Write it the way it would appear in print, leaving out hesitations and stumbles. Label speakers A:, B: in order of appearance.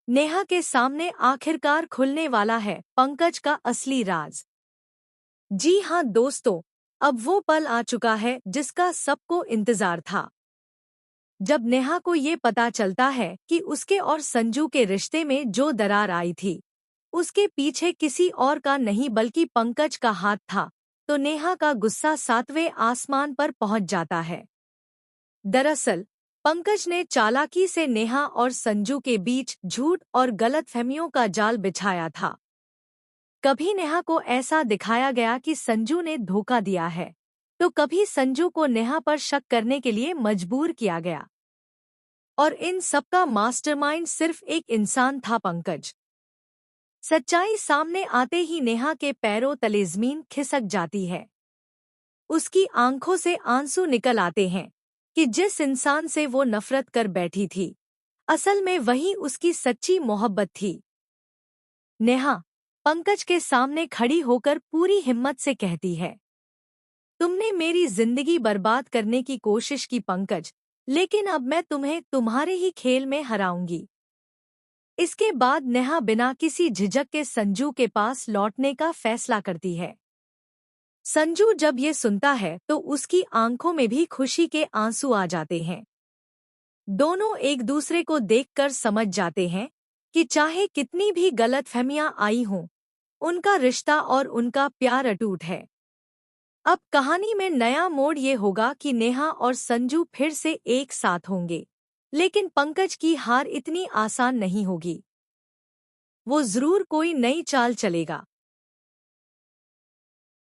A: नेहा के सामने आखिरकार खुलने वाला है पंकज का असली राज। जी हाँ दोस्तों, अब वो पल आ चुका है जिसका सबको इंतजार था। जब नेहा को ये पता चलता है कि उसके और संजू के रिश्ते में जो दरार आई थी, उसके पीछे किसी और का नहीं बल्कि पंकज का हाथ था, तो नेहा का गुस्सा 7वें आसमान पर पहुंच जाता है। दरअसल पंकज ने चालाकी से नेहा और संजू के बीच झूठ और गलतफहमियों का जाल बिछाया था। कभी नेहा को ऐसा दिखाया गया कि संजू ने धोखा दिया है, तो कभी संजू को नेहा पर शक करने के लिए मजबूर किया गया। और इन सबका मास्टरमाइंड सिर्फ एक इंसान था, पंकज। सच्चाई सामने आते ही नेहा के पैरों तले जमीन खिसक जाती है। उसकी आंखों से आंसू निकल आते हैं कि जिस इंसान से वो नफरत कर बैठी थी, असल में वही उसकी सच्ची मोहब्बत थी। नेहा पंकज के सामने खड़ी होकर पूरी हिम्मत से कहती है, तुमने मेरी जिंदगी बर्बाद करने की कोशिश की पंकज, लेकिन अब मैं तुम्हें तुम्हारे ही खेल में हराऊंगी। इसके बाद नेहा बिना किसी झिझक के संजू के पास लौटने का फैसला करती है। संजू जब ये सुनता है तो उसकी आंखों में भी खुशी के आंसू आ जाते हैं। दोनों एक दूसरे को देखकर समझ जाते हैं कि चाहे कितनी भी गलतफहमियां आई हों, उनका रिश्ता और उनका प्यार अटूट है। अब कहानी में नया मोड़ ये होगा कि नेहा और संजू फिर से एक साथ होंगे, लेकिन पंकज की हार इतनी आसान नहीं होगी। वो जरूर कोई नई चाल चलेगा।